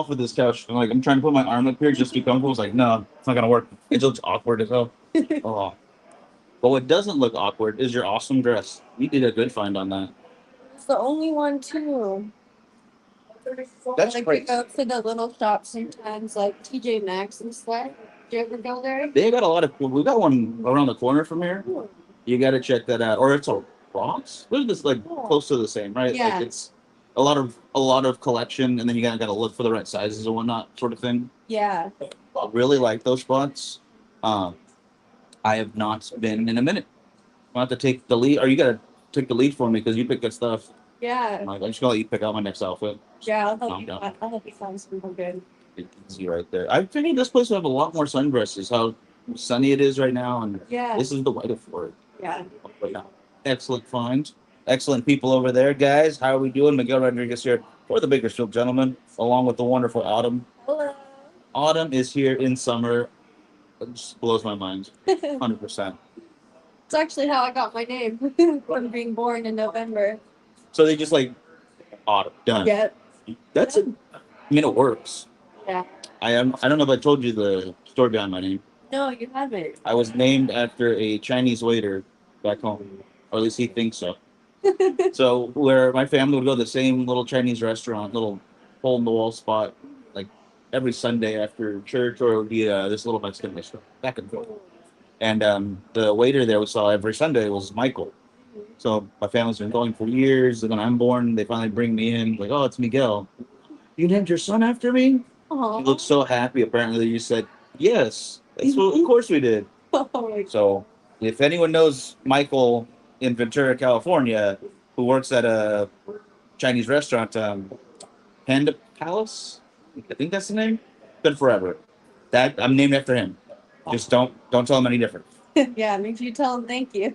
off of this couch. I'm trying to put my arm up here just to be comfortable. It's like, no, it's not gonna work. It looks awkward as hell. Oh. But what doesn't look awkward is your awesome dress. You did a good find on that. It's the only one too. That's like great. We go to the little shops sometimes, like TJ Maxx and stuff. Do you ever go there? They got a lot of. We got one around the corner from here. You got to check that out. Or it's a Ross. Look at this, like close to the same, right? Yeah. Like it's a lot of collection, and then you gotta look for the right sizes and whatnot, sort of thing. Yeah. I really like those spots. I have not been in a minute. I'll have to take the lead, or you gotta take the lead for me because you pick good stuff. Yeah. I'm just gonna let you pick out my next outfit. Yeah, I'll help you find something good. You can see right there. I figured this place would have a lot more sundresses. How sunny it is right now, and Yeah. this is the weather for it. Yeah. But no, excellent find. Excellent people over there, guys. How are we doing? Miguel Rodriguez here for the Bakersfield Gentlemen, along with the wonderful Autumn. Hello. Autumn is here in summer. It just blows my mind. 100%. It's actually how I got my name from being born in November. So they just like Autumn done. Yeah. That's it. I mean, it works. Yeah. I don't know if I told you the story behind my name. No, you haven't. I was named after a Chinese waiter back home, or at least he thinks so. So where my family would go to the same little Chinese restaurant, little hole in the wall spot, like every Sunday after church, or it would be this little Mexican restaurant, back and forth. And the waiter there we saw every Sunday was Michael. So my family's been going for years. And when I'm born, they finally bring me in, like, oh, it's Miguel. You named your son after me? Aww. He looked so happy. Apparently, you said yes. That's what, of course we did. So if anyone knows Michael in Ventura, California, who works at a Chinese restaurant, Panda Palace, I think that's the name. Been forever. That I'm named after him. Just don't tell him any different. Yeah, make sure you tell him thank you.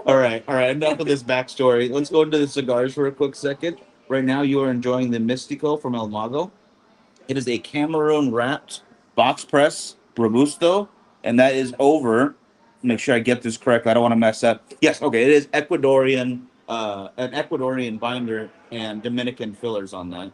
All right. Enough of this backstory. Let's go into the cigars for a quick second. Right now, you are enjoying the Mystico from El Mago. It is a Cameroon wrapped box press Robusto, and that is over. Make sure I get this correct. I don't want to mess up. Yes, okay. It is Ecuadorian, an Ecuadorian binder and Dominican fillers on that.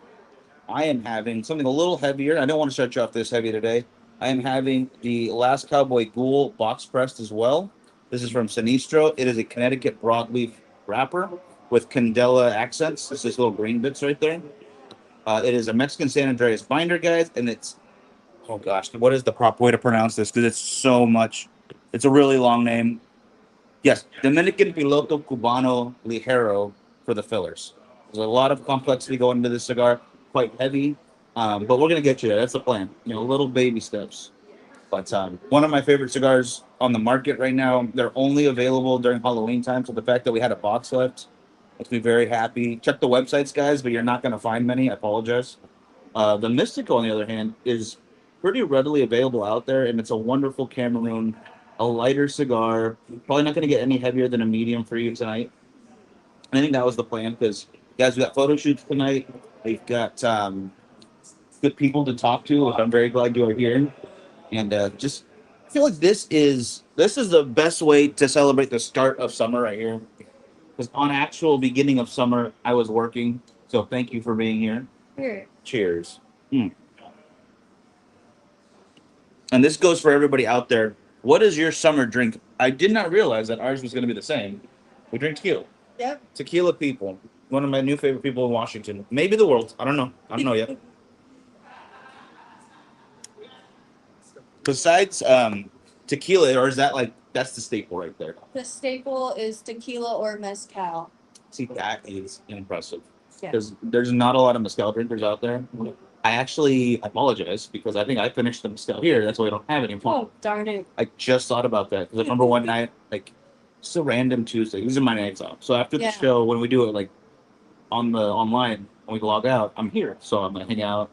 I am having something a little heavier. I don't want to start you off this heavy today. I am having the Last Cowboy Ghoul box pressed as well. This is from Sinistro. It is a Connecticut broadleaf wrapper with Candela accents. This is little green bits right there. It is a Mexican San Andreas binder, guys, and it's, oh gosh, what is the proper way to pronounce this? Because it's so much. It's a really long name. Yes, Dominican Piloto Cubano Ligero for the fillers. There's a lot of complexity going into this cigar, quite heavy, but we're going to get you there. That's the plan. Little baby steps. But one of my favorite cigars on the market right now, they're only available during Halloween time, so the fact that we had a box left makes me very happy. Check the websites, guys, but you're not going to find many. I apologize. The Mystico, on the other hand, is pretty readily available out there, and it's a wonderful Cameroon, a lighter cigar. Probably not going to get any heavier than a medium for you tonight. And I think that was the plan because, guys, we got photo shoots tonight. We've got good people to talk to, which I'm very glad you are here. And just I feel like this is the best way to celebrate the start of summer right here. Because on actual beginning of summer, I was working. So thank you for being here. Here. Cheers. And this goes for everybody out there. What is your summer drink? I did not realize that ours was going to be the same. We drink tequila. Yep. Tequila people. One of my new favorite people in Washington. Maybe the world. I don't know. I don't know yet. Besides tequila, or is that that's the staple right there? The staple is tequila or mezcal. See, that is impressive. Yeah. Because there's not a lot of mezcal drinkers out there. I apologize because I think I finished the mezcal here. That's why I don't have it anymore. Oh, darn it. I just thought about that. Because I remember one night, it's a random Tuesday. These are my nights off. So after the show, when we do it online, when we log out, I'm here. So I'm going to hang out,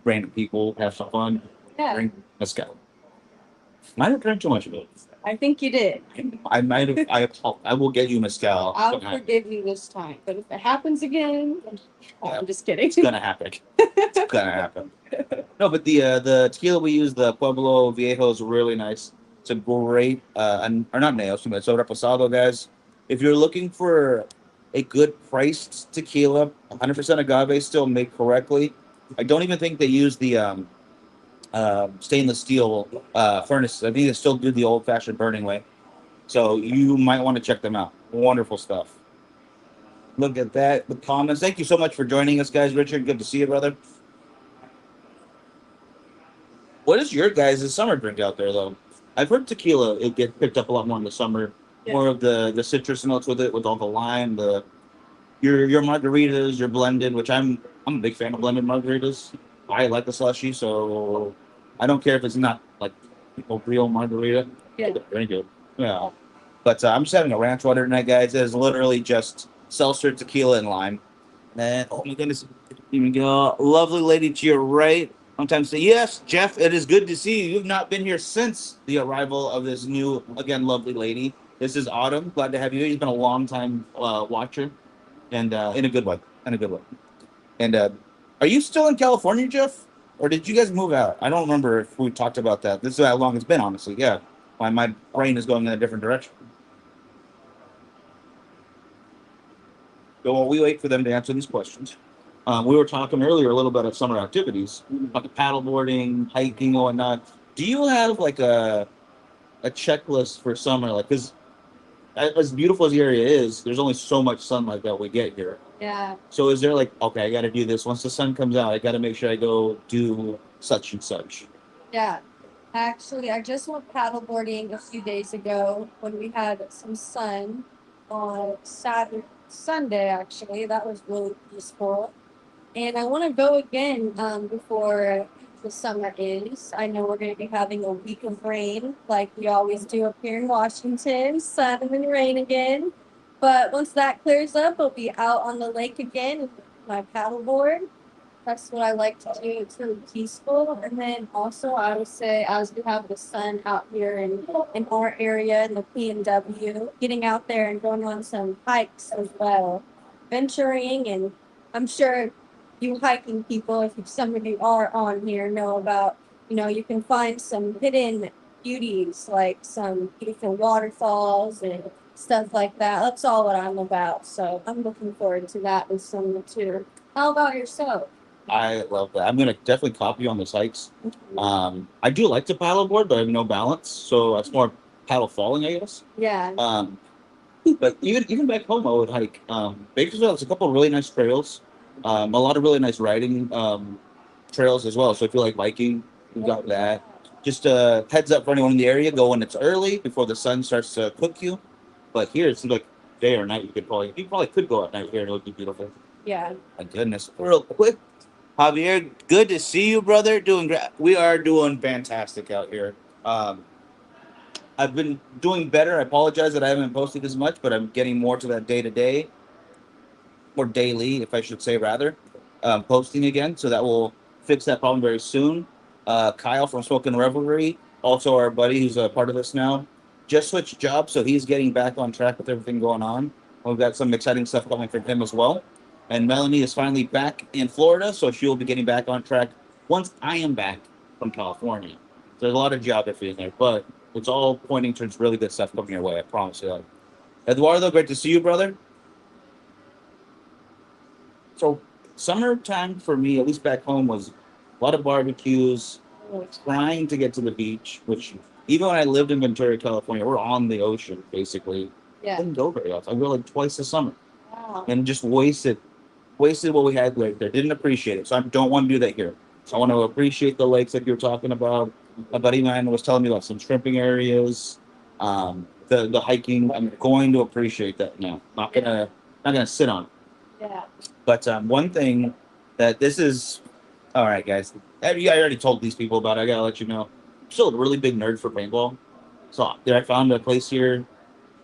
random people, have some fun, drink mezcal. Might have drank too much of it. I think you did. I might have. I will get you mezcal. I'll forgive you this time. But if it happens again, I'm just kidding. It's gonna happen. It's gonna happen. No, but the tequila we use, the Pueblo Viejo, is really nice. It's a great, or not nails, but it's a reposado, guys. If you're looking for a good priced tequila, 100% agave, still made correctly. I don't even think they use the stainless steel furnaces. I think they still do the old fashioned burning way. So you might want to check them out. Wonderful stuff. Look at that. The comments. Thank you so much for joining us, guys. Richard, good to see you, brother. What is your guys' summer drink out there, though? I've heard tequila it get picked up a lot more in the summer. Yeah. More of the citrus notes with it, with all the lime, the your margaritas, your blended, which I'm a big fan of blended margaritas. I like the slushy, so I don't care if it's not like a real margarita. Yeah, very good. Yeah, but I'm just having a ranch water tonight, guys. It is literally just seltzer, tequila, and lime. And oh my goodness, here we go. Lovely lady to your right. Sometimes say yes, Jeff. It is good to see you. You've not been here since the arrival of this new, again, lovely lady. This is Autumn. Glad to have you. He's been a long time watcher, and in a good way, in a good way. And are you still in California, Jeff, or did you guys move out? I don't remember if we talked about that. This is how long it's been, honestly. Yeah, my brain is going in a different direction. So while we wait for them to answer these questions, we were talking earlier a little bit of summer activities, like paddleboarding, hiking, and whatnot. Do you have like a checklist for summer? Like, because as beautiful as the area is, there's only so much sunlight that we get here. Yeah. So is there like, okay, I got to do this. Once the sun comes out, I got to make sure I go do such and such. Yeah. Actually, I just went paddleboarding a few days ago when we had some sun on Sunday, actually. That was really peaceful. And I want to go again before the summer ends. I know we're going to be having a week of rain like we always do up here in Washington, sun and rain again. But once that clears up, I'll be out on the lake again with my paddleboard. That's what I like to do. It's really peaceful. And then also, I would say, as we have the sun out here in our area in the PNW, getting out there and going on some hikes as well, venturing. And I'm sure you hiking people, if some of you are on here, know about, you can find some hidden beauties, like some beautiful waterfalls and stuff like that. That's all what I'm about. So I'm looking forward to that this summer too. How about yourself? I love that. I'm gonna definitely copy you on the hikes. I do like to paddleboard, but I have no balance, so it's more paddle falling, I guess. Yeah. But even back home, I would hike. Bakersfield has a couple of really nice trails, a lot of really nice riding trails as well. So if you like biking, we've got that. Just heads up for anyone in the area, go when it's early before the sun starts to cook you. But here it seems like day or night. You probably could go at night here and it would be beautiful. Yeah. My goodness, real quick. Javier, good to see you, brother. Doing great. We are doing fantastic out here. I've been doing better. I apologize that I haven't posted as much, but I'm getting more to that day to day, or daily, if I should say, rather, posting again. So that will fix that problem very soon. Kyle from Smoking Revelry, also our buddy who's a part of this now, just switched jobs, so he's getting back on track with everything going on. We've got some exciting stuff coming from him as well. And Melanie is finally back in Florida, so she will be getting back on track once I am back from California. So there's a lot of geography in there, but it's all pointing towards really good stuff coming your way. I promise you that. Eduardo, great to see you, brother. So summertime for me, at least back home, was a lot of barbecues, trying to get to the beach, which even when I lived in Ventura, California, we're on the ocean basically. I Yeah. didn't go very often. I go like twice a summer Wow. and just wasted what we had right there. Didn't appreciate it. So I don't want to do that here. So I want to appreciate the lakes that you're talking about. A buddy of mine was telling me about some shrimping areas, the hiking. I'm going to appreciate that now. Not gonna sit on it. Yeah. But one thing that this is all right, guys. I already told these people about it. I gotta let you know. I'm still a really big nerd for paintball. So I found a place here,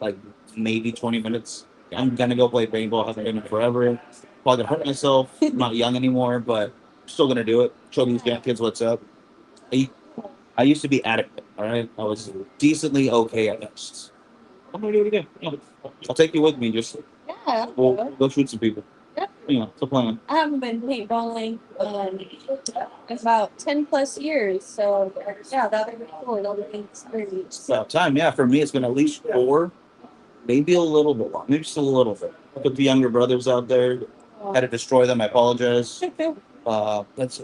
like maybe 20 minutes. I'm gonna go play paintball. Haven't been in forever. Probably gonna hurt myself. I'm not young anymore, but still gonna do it. Show these young kids what's up. I, I used to be adequate. All right, I was decently okay at best. I'm gonna do it again. Yeah. I'll take you with me. Just Yeah. we'll go shoot some people. Yep. It's a plan. I haven't been paintballing in about 10 plus years. So, yeah, that'll be cool. That'll be an experience. It's about time. Yeah, for me, it's been at least 4, maybe a little bit long, maybe just a little bit. With the younger brothers out there, had to destroy them. I apologize. Let's.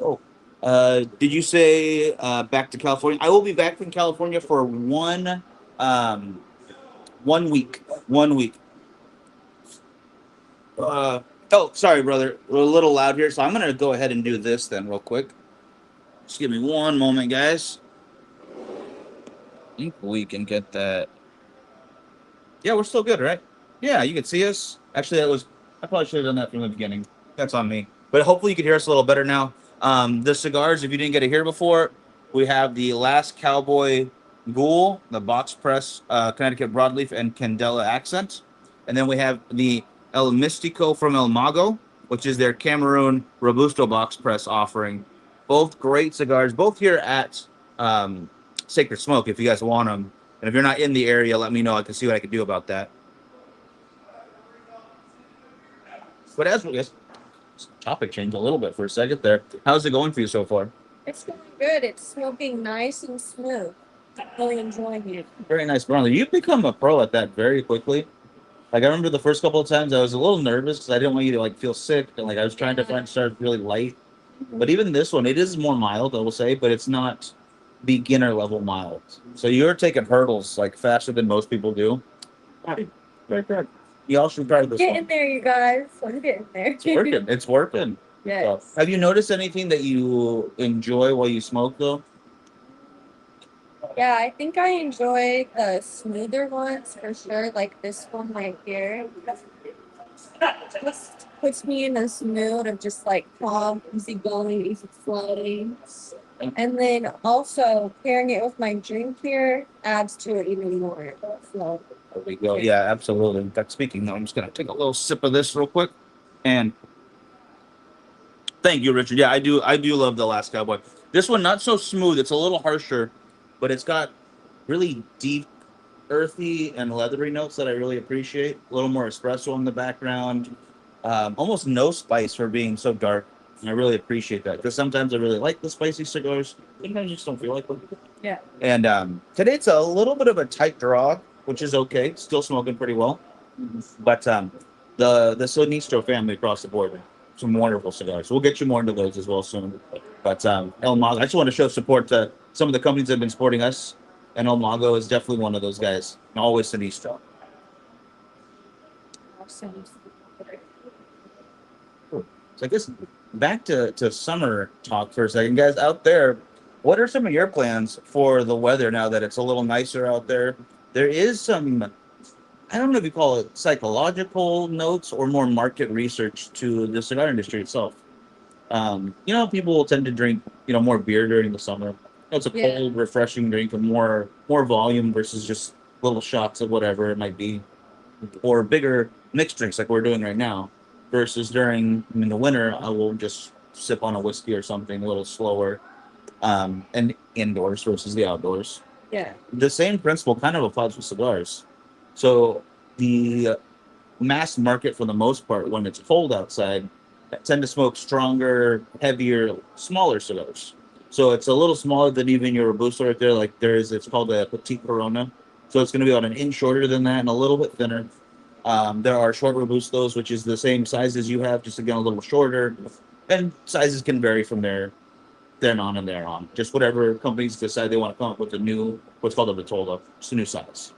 Oh, did you say back to California? I will be back from California for um, 1 week. 1 week. Oh, sorry, brother. We're a little loud here, so I'm gonna go ahead and do this then, real quick. Just give me one moment, guys. I think we can get that. Yeah, we're still good, right? Yeah, you can see us. Actually, that was. I probably should have done that from the beginning. That's on me. But hopefully, you can hear us a little better now. The cigars, if you didn't get to hear before, we have the last cowboy ghoul, the box press Connecticut broadleaf and Candela accent, and then we have the El Mystico from El Mago, which is their Cameroon Robusto box press offering. Both great cigars, both here at Sacred Smoke. If you guys want them, and if you're not in the area, let me know. I can see what I can do about that. But as we guess, topic change a little bit for a second there. How's it going for you so far? It's going good. It's smoking nice and smooth. Really enjoying it. Very nice, brother. You've become a pro at that very quickly. Like I remember the first couple of times I was a little nervous because I didn't want you to like feel sick and like I was trying to find start really light. But even this one, it is more mild, I will say, but it's not beginner level mild. So you're taking hurdles like faster than most people do. Very good. You all should try this Get one. in there, you guys. I'm getting there. It's working. It's working. Yes. So, have you noticed anything that you enjoy while you smoke though? Yeah, I think I enjoy the smoother ones for sure. Like this one right here. Just puts me in this mood of just like calm, easy going, easy flowing. And then also pairing it with my drink here adds to it even more. So, There we go. Yeah, absolutely. In fact, speaking though, I'm just gonna take a little sip of this real quick. And thank you, Richard. Yeah, I do love the Last Cowboy. This one not so smooth. It's a little harsher, but it's got really deep, earthy and leathery notes that I really appreciate. A little more espresso in the background. Almost no spice for being so dark. And I really appreciate that because sometimes I really like the spicy cigars. Sometimes I just don't feel like them. yeah. And today it's a little bit of a tight draw, which is okay. Still smoking pretty well. But the Sinistro family across the board, some wonderful cigars. We'll get you more into those as well soon. But El Mago, I just want to show support to some of the companies that have been supporting us, and El Mago is definitely one of those guys. And always Sinistro. Awesome. So I guess back to summer talk for a second, guys. Out there, what are some of your plans for the weather now that it's a little nicer out there? There is some, I don't know if you call it psychological notes or more market research to the cigar industry itself. People will tend to drink, more beer during the summer. It's a Yeah. cold, refreshing drink with more volume versus just little shots of whatever it might be, or bigger mixed drinks like we're doing right now. Versus during in the winter, I will just sip on a whiskey or something a little slower, and indoors versus the outdoors. Yeah. The same principle kind of applies with cigars. So the mass market, for the most part, when it's cold outside, tend to smoke stronger, heavier, smaller cigars. So it's a little smaller than even your Robusto right there. Like it's called a Petite Corona. So it's going to be about an inch shorter than that and a little bit thinner. There are short Robustos, which is the same size as you have, just again a little shorter. And sizes can vary from then on and there on. Just whatever companies decide they want to come up with a new, what's called a Vitola, just a new size.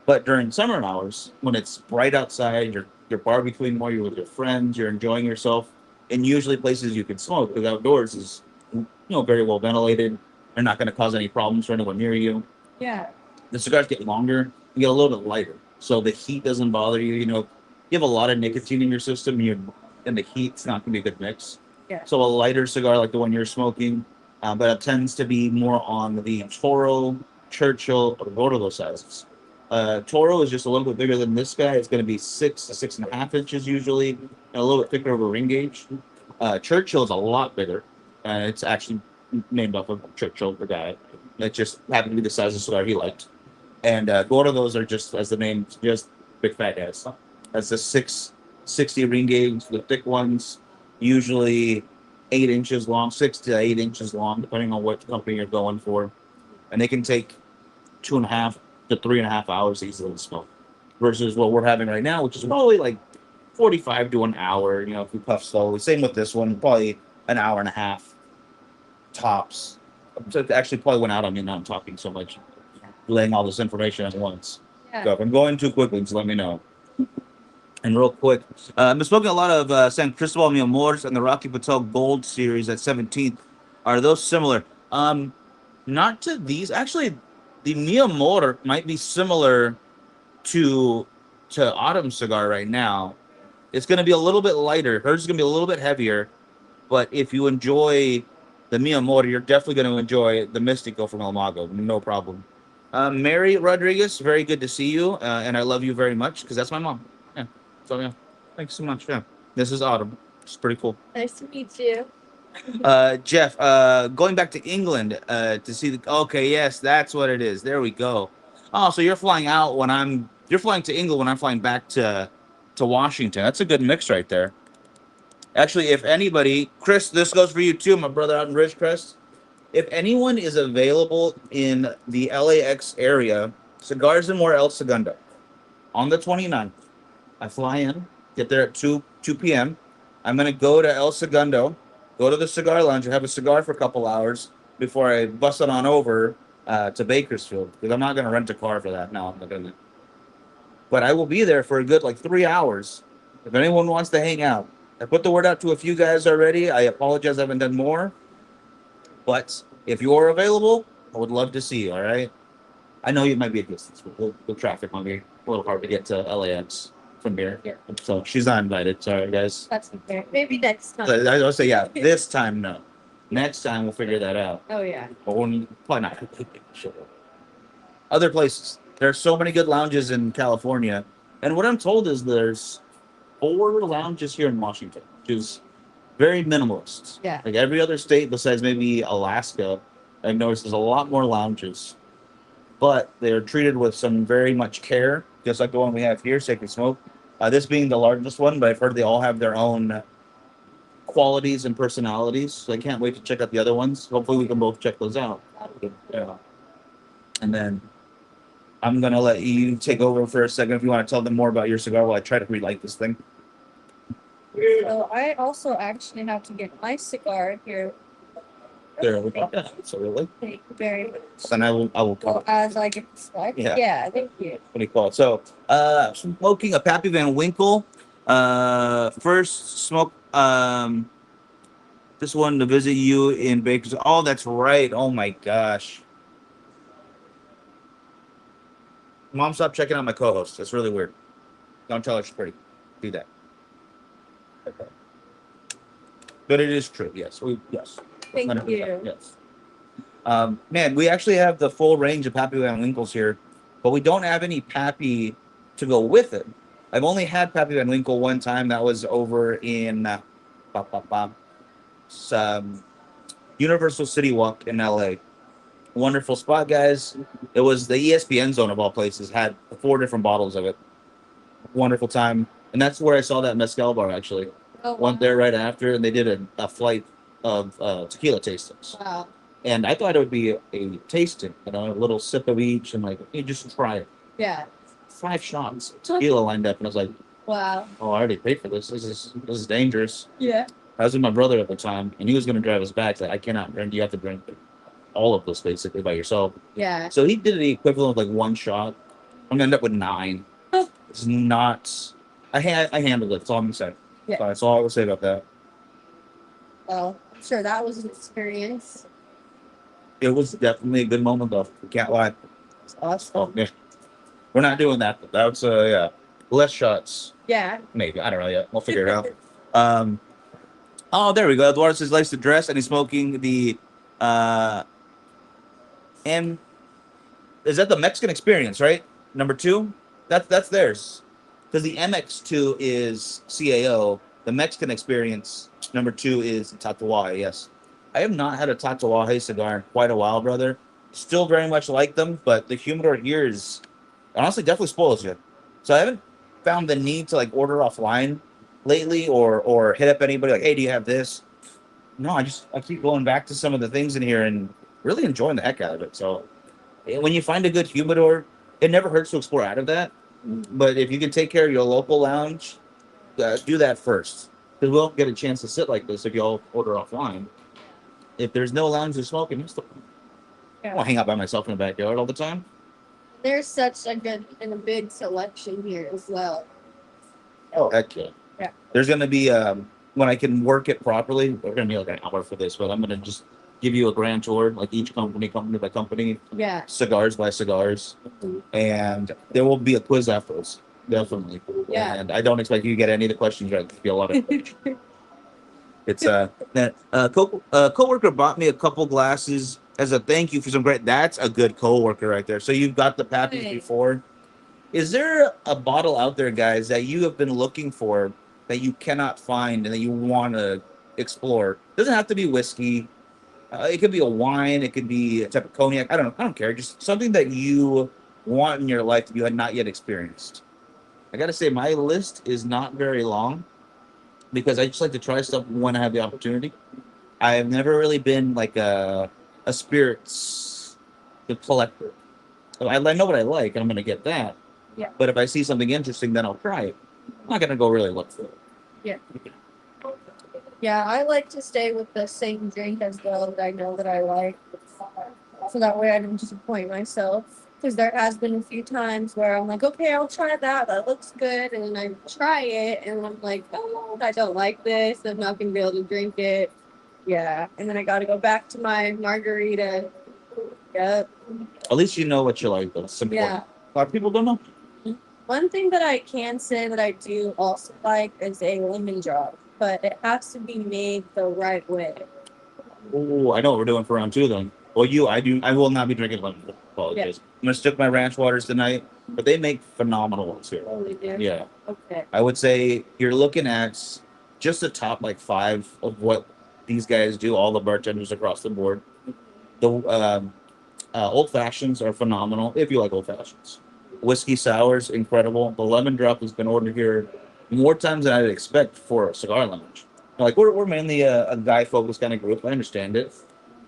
But during summer hours, when it's bright outside, you're barbecuing more, you're with your friends, you're enjoying yourself, and usually places you can smoke because outdoors is very well ventilated. They're not going to cause any problems for anyone near you. Yeah. The cigars get longer, you get a little bit lighter, so the heat doesn't bother you. You have a lot of nicotine in your system, and the heat's not going to be a good mix. Yeah. So a lighter cigar like the one you're smoking, but it tends to be more on the Toro, Churchill, or Gordo sizes. Toro is just a little bit bigger than this guy. It's going to be 6 to 6.5 inches usually, and a little bit thicker of a ring gauge. Churchill is a lot bigger, and it's actually named off of Churchill, the guy. It just happened to be the size of cigar he liked. And Gordos are just, as the name, just big fat guys. That's the 660 ring gauge, the thick ones, usually 8 inches long, 6 to 8 inches long, depending on what company you're going for. And they can take 2.5 to 3.5 hours easily to smoke. Versus what we're having right now, which is probably like 45 to an hour. You know, if we puff slowly. Same with this one, probably an hour and a half tops. So it actually probably went out on me now. I'm talking so much, laying all this information at once. Yeah. So if I'm going too quickly, just let me know. And real quick, I've been smoking a lot of San Cristobal Mi Amores and the Rocky Patel Gold series at 17th. Are those similar? Not to these. Actually, the Mi Amor might be similar to Autumn cigar right now. It's going to be a little bit lighter. Hers is going to be a little bit heavier. But if you enjoy the Mi Amor, you're definitely going to enjoy the Mystico from El Mago. No problem. Mary Rodriguez, very good to see you. And I love you very much because that's my mom. Yeah. So, yeah. Thanks so much. Yeah. This is Autumn. It's pretty cool. Nice to meet you. Jeff, going back to England to see the. Okay, yes, that's what it is. There we go. Oh, so you're flying out when I'm. You're flying to England when I'm flying back to Washington. That's a good mix right there. Actually, if anybody, Chris, this goes for you too, my brother out in Ridgecrest. If anyone is available in the LAX area, Cigars and More El Segundo on the 29th. I fly in, get there at 2 p.m. I'm going to go to El Segundo, go to the cigar lounge and have a cigar for a couple hours before I bust it on over to Bakersfield because I'm not going to rent a car for that. No, I'm not going to. But I will be there for a good like 3 hours. If anyone wants to hang out, I put the word out to a few guys already. I apologize, I haven't done more. But if you're available, I would love to see you. All right. I know you might be a distance, but the traffic might be a little hard to get to LAX from here. Yeah. So she's not invited. Sorry, guys. That's okay. Maybe next time. I'll say, yeah, this time, no. Next time, we'll figure that out. Oh, yeah. But probably not. Other places. There are so many good lounges in California. And what I'm told is there's 4 lounges here in Washington, which is very minimalist. Yeah. Like every other state besides maybe Alaska, I've noticed there's a lot more lounges. But they're treated with some very much care, just like the one we have here, Sacred Smoke. This being the largest one, but I've heard they all have their own qualities and personalities. So I can't wait to check out the other ones. Hopefully we can both check those out. Yeah. And then I'm going to let you take over for a second if you want to tell them more about your cigar while I try to relight this thing. So I also actually have to get my cigar here. There we go. Yeah, absolutely. Thank you very much. And I will Well, call as I get the select. Yeah. Yeah, thank you. what do you call it? So, smoking a Pappy Van Winkle. First smoke this one to visit you in Baker's. Oh, that's right. Oh my gosh. Mom, stop checking out my co-host. That's really weird. Don't tell her she's pretty. Do that. Okay. But it is true. Yes. Yes. Thank 100%, you. Yes. Man, we actually have the full range of Pappy Van Winkles here, but we don't have any Pappy to go with it. I've only had Pappy Van Winkle one time. That was over in Universal City Walk in LA. Wonderful spot, guys. It was the ESPN zone of all places. Had 4 different bottles of it. Wonderful time. And that's where I saw that mezcal bar, actually. Oh, Went there right after, and they did a flight of tequila tastings. Wow. And I thought it would be a tasting, a little sip of each, and like, hey, just try it. Yeah. 5 shots of tequila lined up, and I was like, Wow. oh, I already paid for this. This is dangerous. Yeah. I was with my brother at the time, and he was going to drive us back. Like, I cannot drink. You have to drink all of this basically by yourself. Yeah. So he did the equivalent of like 1 shot. I'm gonna end up with 9. It's not. I handled it. That's all I'm saying. Yeah. So that's all I would say about that. Well, I'm sure that was an experience. It was definitely a good moment, though. Can't lie. It's awesome. Oh, yeah. We're not doing that. But that's yeah, less shots. Yeah. Maybe I don't know yet. We'll figure it out. Oh, there we go. Eduardo says he likes to dress, and he's smoking the and is that the Mexican Experience, right? Number 2? That's theirs. Because the MX2 is CAO. The Mexican Experience, number 2 is Tatuaje, yes. I have not had a Tatuaje cigar in quite a while, brother. Still very much like them, but the humidor here is honestly definitely spoils you. So I haven't found the need to like order offline lately or hit up anybody like, hey, do you have this? No, I keep going back to some of the things in here and really enjoying the heck out of it. So when you find a good humidor, it never hurts to explore out of that. But if you can take care of your local lounge, do that first because we won't get a chance to sit like this if y'all order offline. If there's no lounge to smoke, and I won't hang out by myself in the backyard all the time. There's such a good and a big selection here as well. Oh heck yeah! Yeah. There's gonna be when I can work it properly. We're gonna be like an hour for this, but I'm gonna just give you a grand tour, like each company by company, Yeah. cigars by cigars, Mhm. and there will be a quiz afterwards, definitely. Yeah. And I don't expect you to get any of the questions right. It'll be a lot of. It's that coworker bought me a couple glasses as a thank you for some great. That's a good coworker right there. So you've got the patties Right. before. Is there a bottle out there, guys, that you have been looking for that you cannot find and that you want to explore? Doesn't have to be whiskey. It could be a wine. It could be a type of cognac. I don't know. I don't care. Just something that you want in your life that you had not yet experienced. I got to say, my list is not very long because I just like to try stuff when I have the opportunity. I've never really been like a spirits collector. So I know what I like, and I'm gonna get that. Yeah. But if I see something interesting, then I'll try it. I'm not gonna go really look for it. Yeah. Yeah, I like to stay with the same drink as well that I know that I like. So that way I don't disappoint myself. Because there has been a few times where I'm like, okay, I'll try that. That looks good. And then I try it and I'm like, oh, I don't like this. I'm not going to be able to drink it. Yeah. And then I got to go back to my margarita. Yep. At least you know what you like. That's important. Yeah. A lot of people don't know. One thing that I can say that I do also like is a lemon drop, but it has to be made the right way. Oh, I know what we're doing for round two then. Well, I do. I will not be drinking lemon. Apologies. I'm gonna stick my ranch waters tonight, but they make phenomenal ones here. Oh, they do? Yeah, Okay. I would say you're looking at just the top like five of what these guys do. All the bartenders across the board. The old fashions are phenomenal if you like old fashions. Whiskey sours, incredible. The lemon drop has been ordered here more times than I'd expect for a cigar lounge. Like we're mainly a guy focused kind of group. I understand it,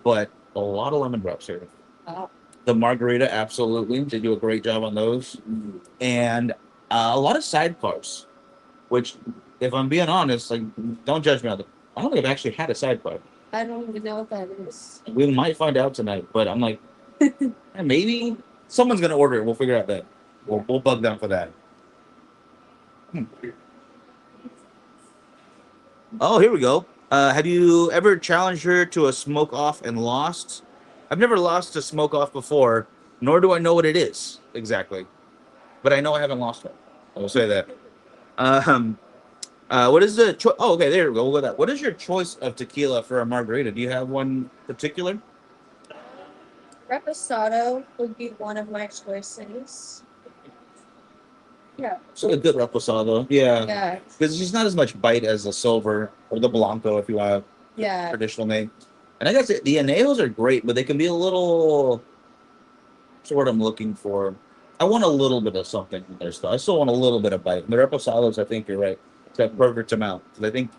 but a lot of lemon drops here. Oh, The margarita, absolutely, they do a great job on those, and a lot of sidebars. Which, if I'm being honest, like don't judge me on it. I don't think I've actually had a sidebar. I don't even know what that is. We might find out tonight, but I'm like, maybe someone's gonna order it. We'll figure out that. We'll bug them for that. Hmm. Oh, here we go. Have you ever challenged her to a smoke off and lost? I've never lost a smoke off before, nor do I know what it is exactly. But I know I haven't lost one. I will say that. Um, what is the choice? Oh, okay, there we go. We'll go with that. What is your choice of tequila for a margarita? Do you have one particular? Reposado would be one of my choices. Yeah. So a good reposado, yeah. Yeah. Because it's not as much bite as the silver or the blanco, if you want Yeah. traditional name. And I guess the anejos are great, but they can be a little. That's what I'm looking for. I want a little bit of something in there still. I still want a little bit of bite. The reposados, I think you're right. It's that perfect amount. 'Cause I think,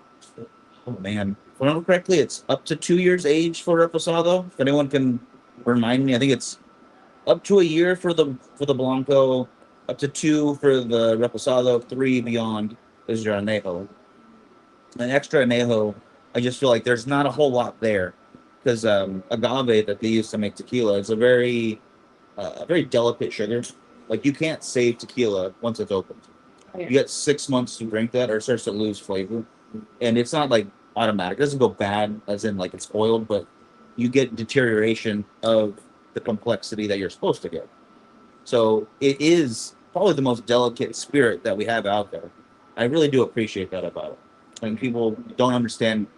oh man, if I remember correctly, it's up to 2 years age for reposado. If anyone can remind me, I think it's up to a year for the blanco, up to 2 for the reposado, 3 beyond is your anejo. An extra anejo, I just feel like there's not a whole lot there because agave that they use to make tequila is a very delicate sugar. Like you can't save tequila once it's opened. You get 6 months to drink that, or it starts to lose flavor, and it's not like automatic. It doesn't go bad as in like it's spoiled, but you get deterioration of the complexity that you're supposed to get. So it is probably the most delicate spirit that we have out there. I really do appreciate that about it. And people don't understand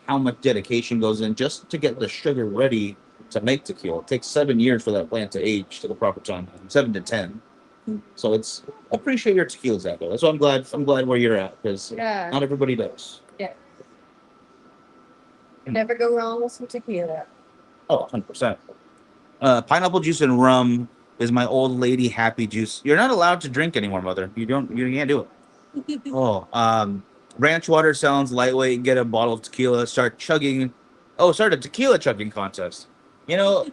how much dedication goes in just to get the sugar ready to make tequila. It takes 7 years for that plant to age to the proper time, 7 to 10. So it's appreciate your tequilas out there. That's why I'm glad where you're at because Yeah. not everybody does. Yeah. Never go wrong with some tequila. Oh, 100%. Pineapple juice and rum is my old lady happy juice. You're not allowed to drink anymore, mother. You can't do it. Oh, ranch water sounds lightweight. Get a bottle of tequila. Start chugging. Oh, start a tequila chugging contest. You know,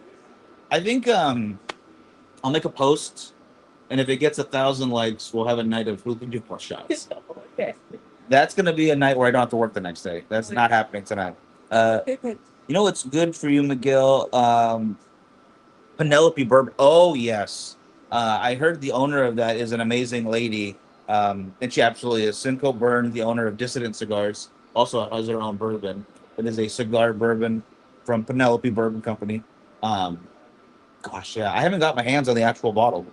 I think I'll make a post, and if it gets 1,000 likes, we'll have a night of who can do more shots. Okay. That's gonna be a night where I don't have to work the next day. That's not happening tonight. You know what's good for you, Miguel? Penelope Bourbon. Oh yes, I heard the owner of that is an amazing lady, and she absolutely is. Cinco Byrne, the owner of Dissident Cigars, also has her own bourbon. It is a cigar bourbon from Penelope Bourbon Company. Um, Gosh, yeah, I haven't got my hands on the actual bottle.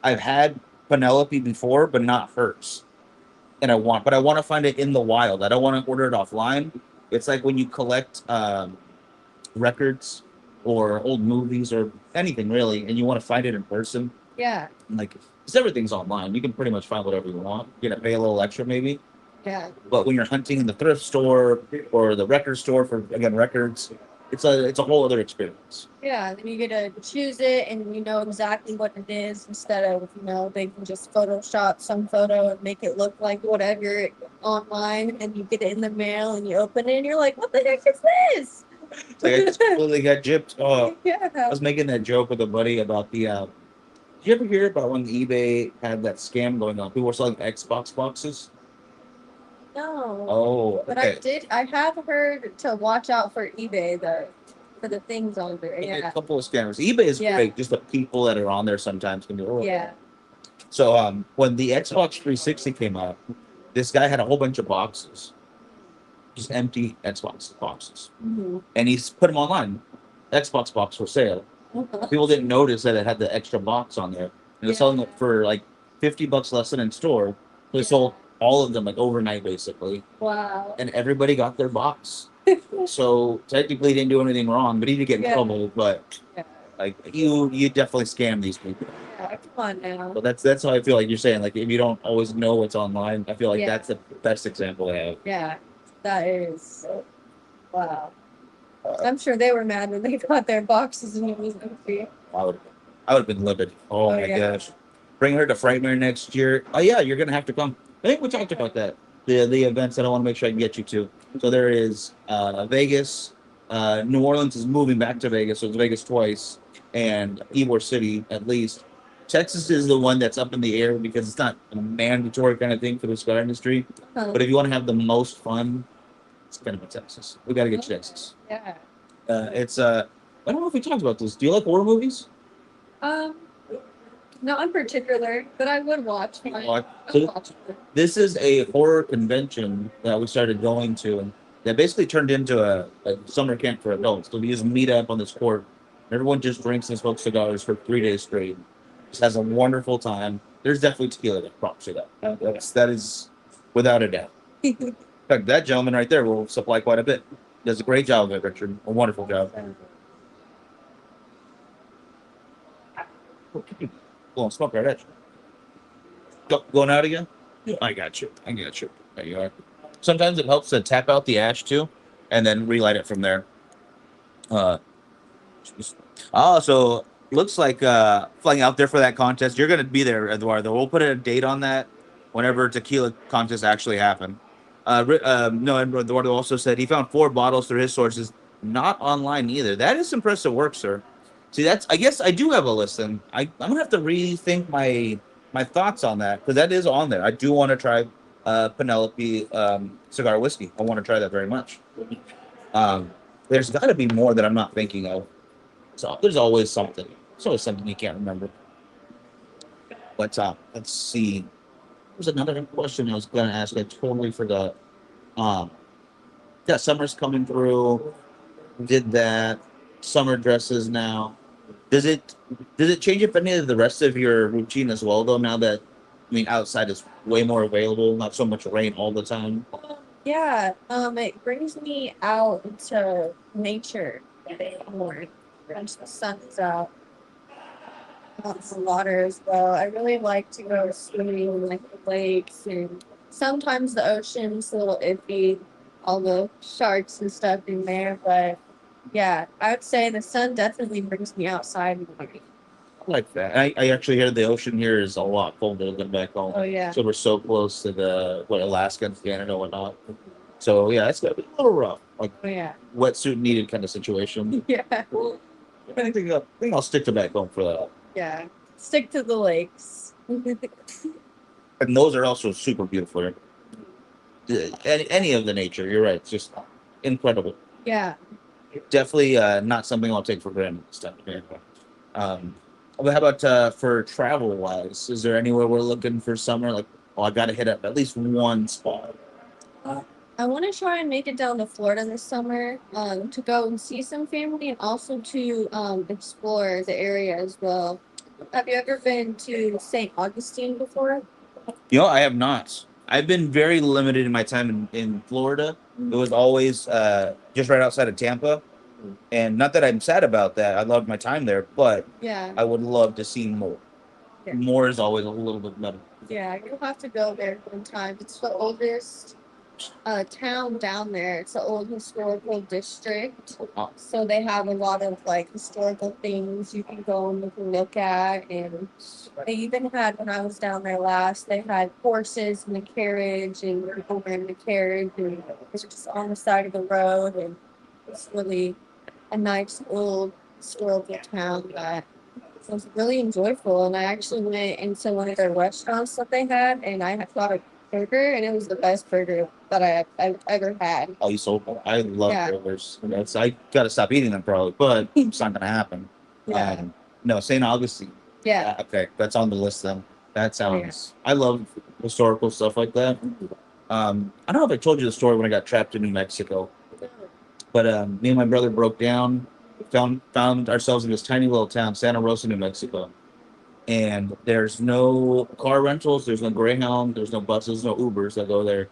I've had Penelope before, but not hers, and but I want to find it in the wild. I don't want to order it offline. It's like when you collect records or old movies or anything really, and you want to find it in person. Yeah. Like, because everything's online, you can pretty much find whatever you want. You gotta pay a little extra maybe. Yeah. But when you're hunting in the thrift store or the record store for again records, it's a whole other experience. Yeah, and then you get to choose it and you know exactly what it is instead of, they can just Photoshop some photo and make it look like whatever online and you get it in the mail and you open it and you're like, what the heck is this? It's like I just completely got gypped. Oh, I Yeah. was making that joke with a buddy about the. Did you ever hear about when eBay had that scam going on? People were selling Xbox boxes. No. Oh, But okay. I have heard to watch out for eBay though, for the things on there. Okay, Yeah. a couple of scammers. eBay is Yeah. great. Just the people that are on there sometimes can be horrible. Yeah. So when the Xbox 360 came out, this guy had a whole bunch of boxes, just empty Xbox boxes, Mm-hmm. and he's put them online. Xbox box for sale. People didn't notice that it had the extra box on there. And they're Yeah. selling it for like $50 less than in store. They sold all of them like overnight, basically, Wow. and everybody got their box. So technically, he didn't do anything wrong, but he did get in Yeah. trouble. But Yeah. like you definitely scam these people. Yeah, come on now. But that's how I feel like you're saying. Like if you don't always know what's online, I feel like Yeah. that's the best example I have. Yeah, that is. Wow. I'm sure they were mad when they got their boxes and it was empty. I would have been livid. Oh, my yeah. gosh. Bring her to Frightmare next year. Oh yeah, you're gonna have to come. I think we talked about that. The events that I want to make sure I can get you to. So there is Vegas. New Orleans is moving back to Vegas, so it's Vegas twice, and Ybor City at least. Texas is the one that's up in the air because it's not a mandatory kind of thing for the cigar industry. But if you want to have the most fun, it's gonna be Texas. We got to get you Texas. Yeah. It's I don't know if we talked about this. Do you like horror movies? Not in particular, but I would watch. So this is a horror convention that we started going to, and that basically turned into a summer camp for adults. So we just meet up on this court. Everyone just drinks and smokes cigars for 3 days straight. Just has a wonderful time. There's definitely tequila that props it up. That is without a doubt. In fact, that gentleman right there will supply quite a bit. Does a great job of it, Richard. A wonderful job. Well, smoke right at you. Going out again? Yeah. I got you. There you are. Sometimes it helps to tap out the ash too, and then relight it from there. So looks like flying out there for that contest. You're gonna be there, Eduardo. We'll put a date on that whenever tequila contests actually happen. No, and Eduardo also said he found 4 bottles through his sources, not online either. That is impressive work, sir. See, I guess I do have a list, and I'm gonna have to rethink my thoughts on that because that is on there. I do want to try Penelope cigar whiskey. I want to try that very much. There's got to be more that I'm not thinking of. So there's always something. There's always something you can't remember. Let's see. There's another question I was gonna ask. I totally forgot. Yeah, summer's coming through. Did that. Summer dresses now. Does it change up any of the rest of your routine as well though? Now that outside is way more available, not so much rain all the time. Yeah, it brings me out into nature a bit more once the sun is out. Lots of water as well. I really like to go swimming like the lakes and sometimes the ocean's a little iffy, all the sharks and stuff in there, but yeah, I would say the sun definitely brings me outside more. I like that. I actually hear the ocean here is a lot colder than back home. Oh yeah. So we're so close to the Alaska and Canada and whatnot. So yeah, it's gonna be a little rough. Like wetsuit needed kind of situation. Yeah. I think I'll stick to back home for that. Yeah. Stick to the lakes. And those are also super beautiful here. any of the nature. You're right. It's just incredible. Yeah. Definitely not something I'll take for granted this time. Yeah. But how about for travel wise? Is there anywhere we're looking for summer? Like, oh, I got to hit up at least one spot. I want to try and make it down to Florida this summer, to go and see some family and also to explore the area as well. Have you ever been to St. Augustine before? I have not. I've been very limited in my time in Florida. It was always just right outside of Tampa. And not that I'm sad about that. I loved my time there, but Yeah. I would love to see more. Yeah. More is always a little bit better. Yeah, you'll have to go there one time. It's the oldest town down there. It's an old historical district. Oh, So they have a lot of like historical things you can go and you can look at. And they even had, when I was down there last, they had horses in the carriage and people were in the carriage and it was just on the side of the road. And it's really a nice old historical town that was really enjoyable. And I actually went into one of their restaurants that they had and I had got a burger and it was the best burger that I've ever had. oh, you sold. I love Yeah. burgers. That's I gotta stop eating them probably, but it's not gonna happen. Yeah. No, St. Augustine. Yeah. Okay, that's on the list then. That Oh, yeah. sounds. I love historical stuff like that. I don't know if I told you the story when I got trapped in New Mexico, but me and my brother broke down, found ourselves in this tiny little town, Santa Rosa, New Mexico, and there's no car rentals, there's no Greyhound, there's no buses, no Ubers that go there.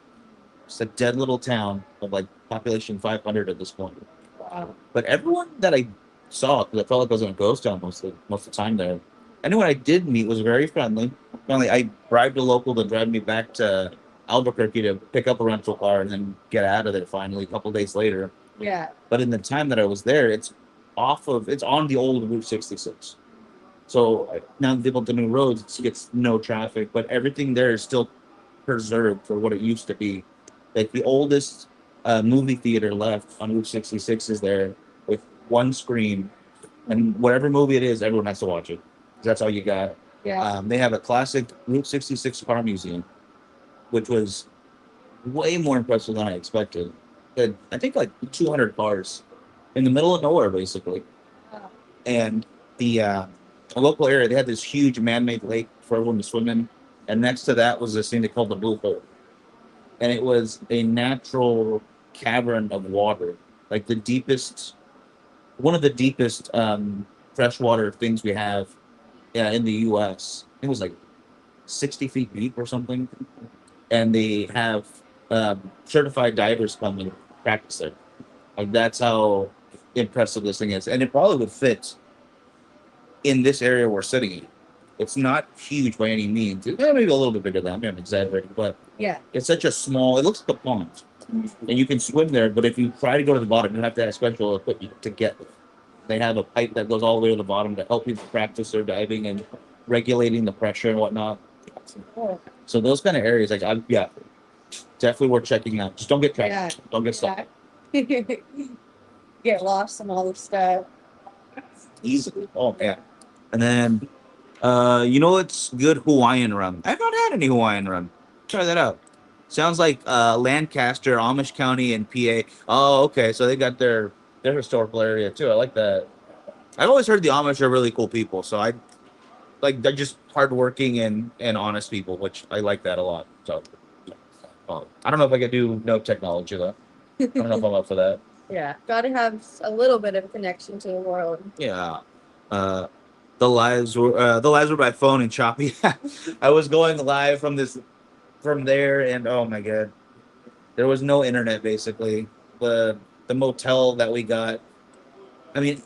It's a dead little town of like population 500 at this point. Wow. But everyone that I saw, because I felt like I was in a ghost town most of the time there, anyone I did meet was very friendly. Finally, I bribed a local to drive me back to Albuquerque to pick up a rental car and then get out of there finally a couple days later. Yeah. But in the time that I was there, it's on the old Route 66. So now that they built the new roads, it gets no traffic, but everything there is still preserved for what it used to be. Like the oldest movie theater left on Route 66 is there with one screen, and whatever movie it is, everyone has to watch it. That's all you got. Yeah. They have a classic Route 66 car museum, which was way more impressive than I expected. I think like 200 cars in the middle of nowhere, basically. Wow. And the local area, they had this huge man-made lake for everyone to swim in, and next to that was this thing they called the Blue Hole, and it was a natural cavern of water, like one of the deepest freshwater things we have in the U.S. It was like 60 feet deep or something, and they have certified divers come and practice there. Like that's how impressive this thing is, and it probably would fit in this area we're sitting in. It's not huge by any means. Maybe a little bit bigger than I'm exaggerating, but Yeah. it's such a small. It looks like a pond, and you can swim there. But if you try to go to the bottom, you have to have special equipment to get there. They have a pipe that goes all the way to the bottom to help people practice their diving and regulating the pressure and whatnot. Cool. So those kind of areas, like yeah, definitely worth checking out. Just don't get trapped. Yeah. Don't get stuck. Yeah. Get lost in all the stuff. Easily. Oh man. And then it's good Hawaiian rum. I've not had any Hawaiian rum. Try that out. Sounds like Lancaster, Amish County, and PA. Oh, okay. So they got their historical area too. I like that. I've always heard the Amish are really cool people. So they're just hardworking and honest people, which I like that a lot. So I don't know if I could do no technology though. I don't know if I'm up for that. Yeah. Gotta have a little bit of connection to the world. Yeah. The lives were by phone and choppy. I was going live from there, and oh my god, there was no internet basically. The motel that we got, I mean,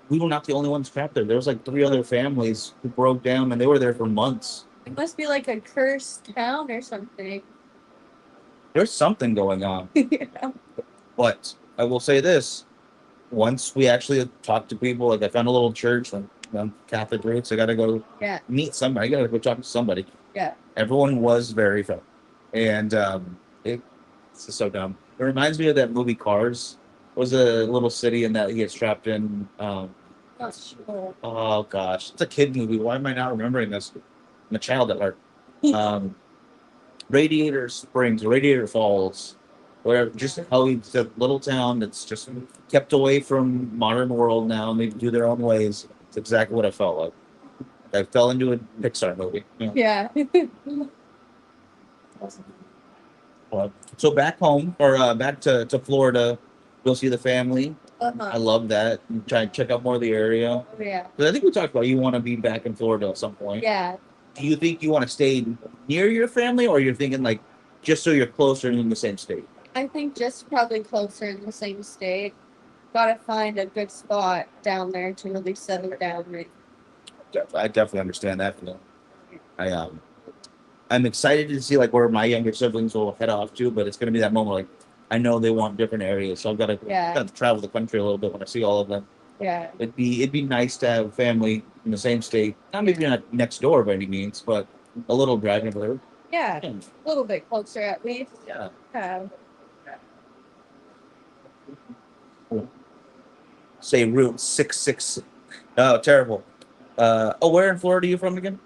we were not the only ones trapped there. There was like 3 other families who broke down, and they were there for months. It must be like a cursed town or something. There's something going on, Yeah. but I will say this: once we actually talked to people, like I found a little church, like Catholic roots. I got to go Yeah. meet somebody. I got to go talk to somebody. Yeah. Everyone was very friendly, and it's just so dumb. It reminds me of that movie Cars. It was a little city in that he gets trapped in. Not sure. Oh gosh, it's a kid movie. Why am I not remembering this? I'm a child at heart. Radiator Springs, Radiator Falls, where just how it's a little town that's just kept away from modern world now, and they do their own ways. It's exactly what I felt like. I fell into a Pixar movie. Yeah. So back home or back to Florida, go see the family. I Uh-huh. love that. Try and check out more of the area. Oh, yeah. Because I think we talked about you want to be back in Florida at some point. Yeah. Do you think you want to stay near your family, or you're thinking like just so you're closer and in the same state? I think just probably closer in the same state. Gotta find a good spot down there to really settle down. Right. I definitely understand that feeling. I I'm excited to see like where my younger siblings will head off to, but it's gonna be that moment like I know they want different areas, so I've got to Yeah. kind of travel the country a little bit when I see all of them. Yeah. It'd be nice to have family in the same state. Not maybe not next door by any means, but a little driving over Yeah. there. A little bit closer at least. Yeah. Say Route 66. Oh, terrible. Where in Florida are you from again?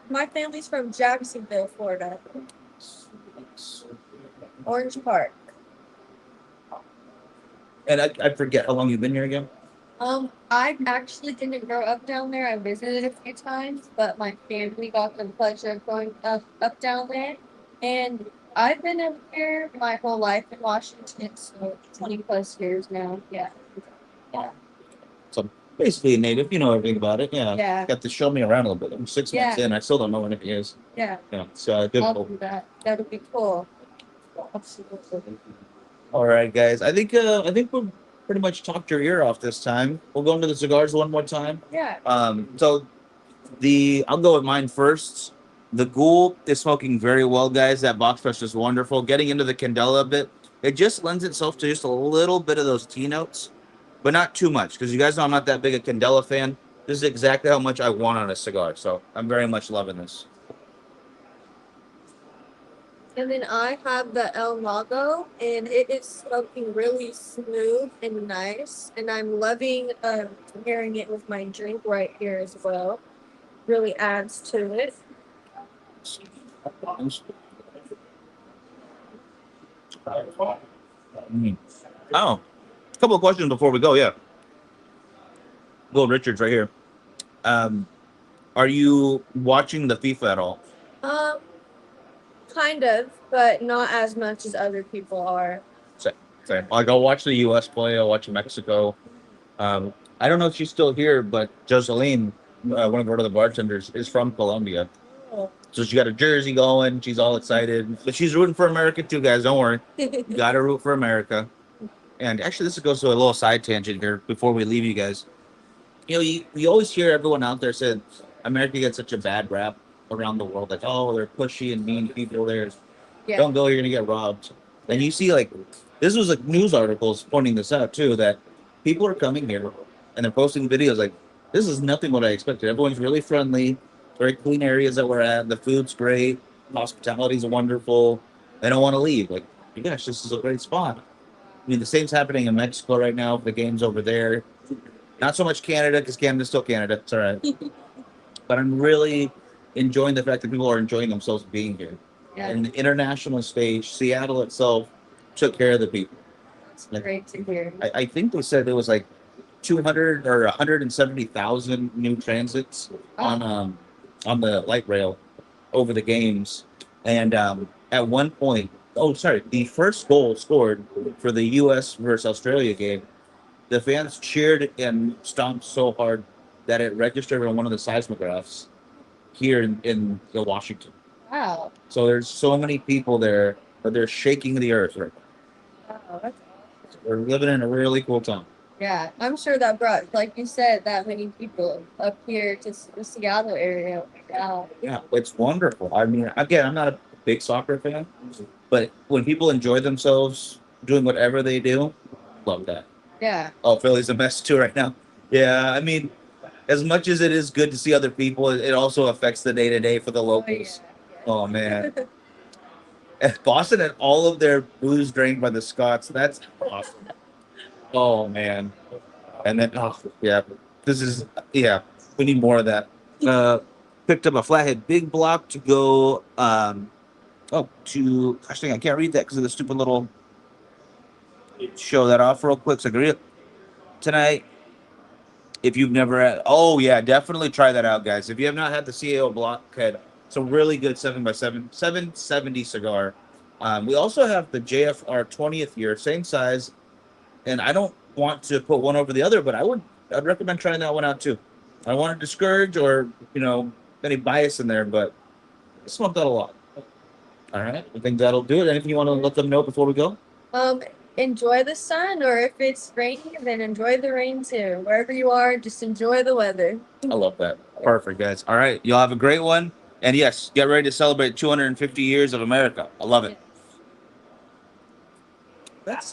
My family's from Jacksonville, Florida. Orange Park. And I forget how long you've been here again. I actually didn't grow up down there. I visited a few times, but my family got the pleasure of going up down there. And I've been up here my whole life in Washington, so 20 plus years now. Yeah. Yeah. So basically a native, you know everything about it. Yeah. Yeah. Got to show me around a little bit. I'm 6 months Yeah. in. I still don't know anything is. Yeah. Yeah. It's good. I'll do that. That would be cool. Absolutely. All right, guys. I think we'll pretty much talked your ear off this time. We'll go into the cigars one more time. Yeah. So I'll go with mine first. The Ghoul is smoking very well, guys. That box fresh is wonderful. Getting into the Candela a bit, it just lends itself to just a little bit of those tea notes, but not too much because you guys know I'm not that big a Candela fan. This is exactly how much I want on a cigar, so I'm very much loving this. And then I have the El Mago, and it is smoking really smooth and nice. And I'm loving pairing it with my drink right here as well. Really adds to it. Mm. Oh, a couple of questions before we go. Yeah, Will Richards right here. Um, are you watching the FIFA at all? Um, kind of, but not as much as other people are. Same. Like I'll watch the U.S. play. I'll watch Mexico. I don't know if she's still here, but Joseline, one of our other bartenders, is from Colombia. Oh. So she got a jersey going. She's all excited. But she's rooting for America too, guys. Don't worry. You got to root for America. And actually, this goes to a little side tangent here before we leave you guys. You know, you always hear everyone out there say America gets such a bad rap around the world. Like, oh, they're pushy and mean people there. Yeah. Don't go, you're going to get robbed. And you see, like, this was like news articles pointing this out too, that people are coming here and they're posting videos like, this is nothing what I expected. Everyone's really friendly, very clean areas that we're at. The food's great, hospitality's wonderful. They don't want to leave. Like, gosh, this is a great spot. I mean, the same's happening in Mexico right now. The game's over there. Not so much Canada because Canada's still Canada. It's all right. But I'm really enjoying the fact that people are enjoying themselves being here. Yeah. And the international stage, Seattle itself took care of the people. That's great to hear. I think they said there was like 200 or 170,000 new transits on the light rail over the games. And at one point, the first goal scored for the U.S. versus Australia game, the fans cheered and stomped so hard that it registered on one of the seismographs here in Washington. Wow. So there's so many people there that they're shaking the earth right now. Wow. That's We're living in a really cool time. Yeah, I'm sure that brought, like you said, that many people up here to the Seattle area. Wow. Yeah, it's wonderful. I mean, again, I'm not a big soccer fan, but when people enjoy themselves doing whatever they do, love that. Yeah. Oh, Philly's a mess too right now. Yeah, I mean, as much as it is good to see other people, it also affects the day to day for the locals. Oh, man. Boston had all of their booze drained by the Scots. That's awesome. Oh, man. And then, we need more of that. Picked up a Flathead Big Block to go Oh, to gosh dang, I can't read that because of the stupid little. Show that off real quick. So tonight, if you've never had, oh yeah, definitely try that out, guys. If you have not had the CAO Blockhead, it's a really good 7x7 770 cigar. We also have the JFR 20th year, same size, and I don't want to put one over the other, but I'd recommend trying that one out too. I don't want to discourage or any bias in there, but I smoked that a lot. All right, I think that'll do it. Anything you want to let them know before we go? Um, enjoy the sun, or if it's raining, then enjoy the rain too. Wherever you are, just enjoy the weather. I love that. Perfect, guys. All right, you'll have a great one. And yes, get ready to celebrate 250 years of America. I love it. Yes. That's